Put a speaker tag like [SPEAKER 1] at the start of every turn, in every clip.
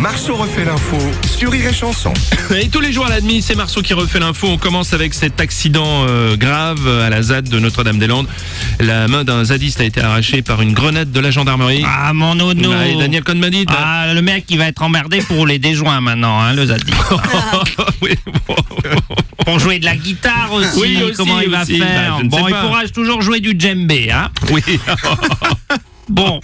[SPEAKER 1] Marceau refait l'info sur Rire et Chanson.
[SPEAKER 2] Et tous les jours à la demi, c'est Marceau qui refait l'info. On commence avec cet accident grave à la ZAD de Notre-Dame-des-Landes. La main d'un zadiste a été arrachée par une grenade de la gendarmerie.
[SPEAKER 3] Ah, mon nono.
[SPEAKER 2] Et Daniel Cohn-Bendit.
[SPEAKER 3] Ah, le mec, il va être emmerdé pour rouler des joints maintenant, hein, le zadiste.
[SPEAKER 2] Oui, bon.
[SPEAKER 3] Pour jouer de la guitare aussi,
[SPEAKER 2] Oui, aussi,
[SPEAKER 3] comment il va
[SPEAKER 2] aussi.
[SPEAKER 3] faire?
[SPEAKER 2] Bah, je ne sais
[SPEAKER 3] il
[SPEAKER 2] pas.
[SPEAKER 3] pourra toujours jouer du djembé, hein.
[SPEAKER 2] Oui.
[SPEAKER 3] Bon.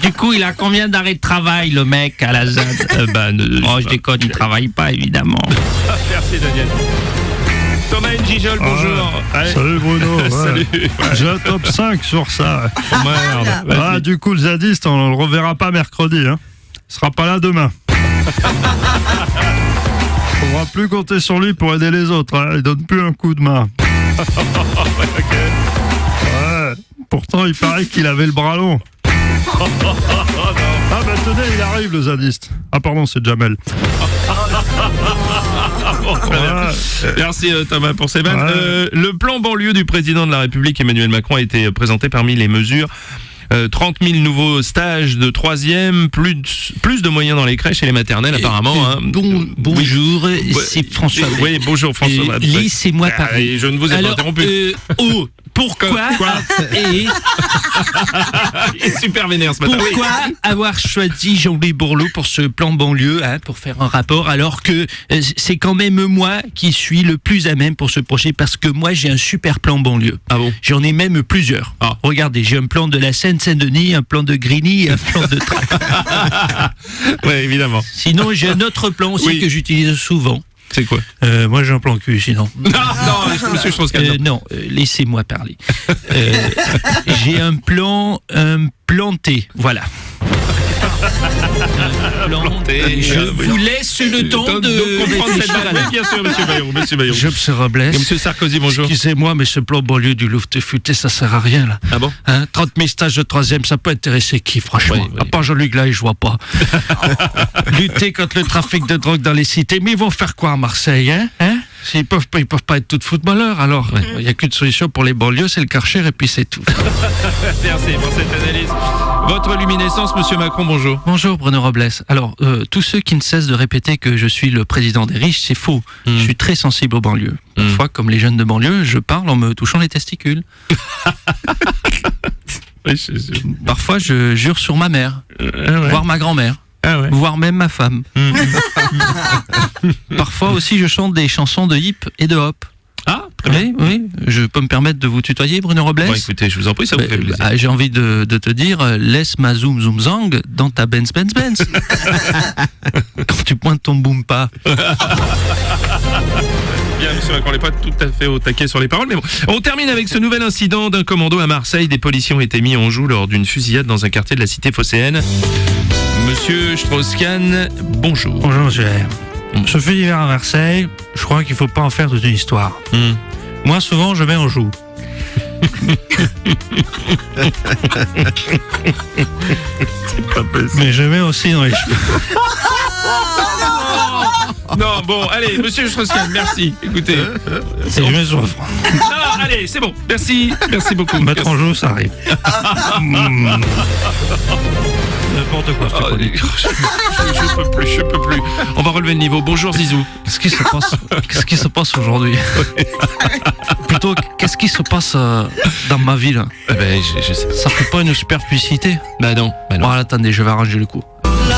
[SPEAKER 3] Du coup, il a combien d'arrêts de travail, le mec, à la ZAD? Je déconne, il travaille pas, évidemment.
[SPEAKER 2] Merci Daniel. Thomas Njijol, bonjour. Allez.
[SPEAKER 4] Salut Bruno. Ouais.
[SPEAKER 2] Salut.
[SPEAKER 4] J'ai un top 5 sur ça.
[SPEAKER 2] Oh, merde. Vas-y.
[SPEAKER 4] Du coup, le zadiste, on le reverra pas mercredi. Hein. Il sera pas là demain. On pourra plus compter sur lui pour aider les autres. Hein. Il donne plus un coup de main.
[SPEAKER 2] Ok.
[SPEAKER 4] Ouais. Pourtant, il paraît qu'il avait le bras long. Ah bah tenez, il arrive le zadiste. Ah pardon, c'est Jamel.
[SPEAKER 2] Bon, très bien. Merci Thomas pour ces vannes.
[SPEAKER 4] Ouais.
[SPEAKER 2] Le plan banlieue du président de la République Emmanuel Macron a été présenté parmi les mesures. 30 000 nouveaux stages de 3e, plus de moyens dans les crèches et les maternelles apparemment. Hein.
[SPEAKER 3] Bonjour, c'est François.
[SPEAKER 2] Oui, bonjour François.
[SPEAKER 3] Laissez-moi parler.
[SPEAKER 2] Je ne vous ai pas interrompu.
[SPEAKER 3] Pourquoi
[SPEAKER 2] Il est super vénère ce matin.
[SPEAKER 3] Pourquoi avoir choisi Jean-Louis Borloo pour ce plan banlieue, hein, pour faire un rapport, alors que c'est quand même moi qui suis le plus à même pour ce projet, parce que moi j'ai un super plan banlieue.
[SPEAKER 2] Ah bon?
[SPEAKER 3] J'en ai même plusieurs.
[SPEAKER 2] Ah.
[SPEAKER 3] Regardez, j'ai un plan de la Seine-Saint-Denis, un plan de Grigny, un plan de Trappes.
[SPEAKER 2] Oui, évidemment.
[SPEAKER 3] Sinon, j'ai un autre plan aussi
[SPEAKER 2] Oui.
[SPEAKER 3] que j'utilise souvent.
[SPEAKER 2] C'est quoi?
[SPEAKER 3] Moi, j'ai un plan cul, sinon.
[SPEAKER 2] Non, monsieur Strauss-Kahn.
[SPEAKER 3] Non, laissez-moi parler. J'ai un plan planté, voilà.
[SPEAKER 2] Planté.
[SPEAKER 3] Je vous laisse le temps de
[SPEAKER 2] comprendre cette
[SPEAKER 3] réfléchir à
[SPEAKER 2] vanne.
[SPEAKER 3] la-
[SPEAKER 2] Oui, bien sûr, monsieur Bayrou.
[SPEAKER 3] Monsieur Robles.
[SPEAKER 2] Et monsieur Sarkozy, bonjour.
[SPEAKER 3] Excusez-moi, mais ce plan banlieue du Louvre futé, ça sert à rien, là.
[SPEAKER 2] Ah bon?
[SPEAKER 3] Hein, 30 000 stages de 3e, ça peut intéresser qui, franchement?
[SPEAKER 2] Oui, oui.
[SPEAKER 3] À part Jean-Luc Lahaye, je vois pas. Lutter contre le trafic de drogue dans les cités. Mais ils vont faire quoi à Marseille, hein? Ils peuvent pas être tous footballeurs, alors. Il n'y a qu'une solution pour les banlieues, c'est le Karcher, et puis c'est tout.
[SPEAKER 2] Merci pour cette analyse. Votre luminescence, monsieur Macron, bonjour.
[SPEAKER 3] Bonjour Bruno Robles. Alors, tous ceux qui ne cessent de répéter que je suis le président des riches, c'est faux. Je suis très sensible aux banlieues. Parfois, comme les jeunes de banlieue, je parle en me touchant les testicules.
[SPEAKER 2] Oui,
[SPEAKER 3] Parfois, je jure sur ma mère, voire ma grand-mère, voire même ma femme. Parfois aussi, je chante des chansons de hip et de hop.
[SPEAKER 2] Ah, très bien.
[SPEAKER 3] Oui, je peux me permettre de vous tutoyer, Bruno Robles?
[SPEAKER 2] Bon, écoutez, je vous en prie, ça vous fait plaisir.
[SPEAKER 3] J'ai envie de te dire, laisse ma zoom zoom zang dans ta Benz Benz Benz. Quand tu pointes ton boom pas.
[SPEAKER 2] Bien, monsieur Macron, on n'est pas tout à fait au taquet sur les paroles, mais bon. On termine avec ce nouvel incident d'un commando à Marseille. Des policiers ont été mis en joue lors d'une fusillade dans un quartier de la cité phocéenne. Monsieur Strauss-Kahn, bonjour.
[SPEAKER 3] Bonjour, monsieur. Ce fait d'hiver à Marseille, je crois qu'il faut pas en faire toute une histoire. Moi, souvent, je mets en joue. Mais je mets aussi dans les cheveux.
[SPEAKER 2] Non, bon, allez, monsieur Strauss-Kahn, merci. Écoutez.
[SPEAKER 3] Et je mets sur le front.
[SPEAKER 2] Non, allez, c'est bon. Merci beaucoup.
[SPEAKER 3] Mettre en joue, ça arrive. N'importe quoi, je te
[SPEAKER 2] Oh,
[SPEAKER 3] connais.
[SPEAKER 2] je peux plus. On va relever le niveau. Bonjour Zizou.
[SPEAKER 3] Qu'est-ce qui se passe aujourd'hui? Plutôt, qu'est-ce qui se passe dans ma vie, là?
[SPEAKER 2] Eh ben, je sais.
[SPEAKER 3] Ça fait pas une super publicité?
[SPEAKER 2] Bah non.
[SPEAKER 3] Bon, attendez, je vais arranger le coup. Aujourd'hui,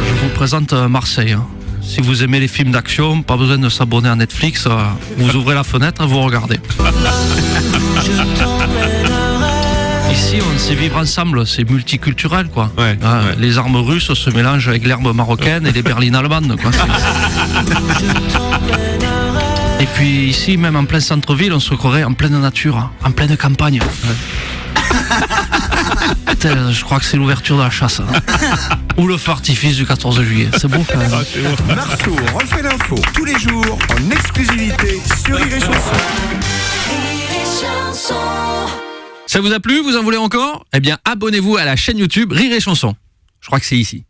[SPEAKER 3] je vous présente Marseille. Si vous aimez les films d'action, pas besoin de s'abonner à Netflix. Vous ouvrez la fenêtre et vous regardez. Ici, on sait vivre ensemble, c'est multiculturel, quoi.
[SPEAKER 2] Ouais.
[SPEAKER 3] Les armes russes se mélangent avec l'herbe marocaine et les berlines allemandes, quoi. Et puis ici, même en plein centre-ville, on se croirait en pleine nature, en pleine campagne. Putain, je crois que c'est l'ouverture de la chasse. Ou le feu artifice du 14 juillet. C'est beau quand même.
[SPEAKER 1] Marceau refait l'info tous les jours en exclusivité sur Rire et Chanson.
[SPEAKER 5] Ça vous a plu? Vous en voulez encore? Eh bien, abonnez-vous à la chaîne YouTube Rire et Chanson. Je crois que c'est ici.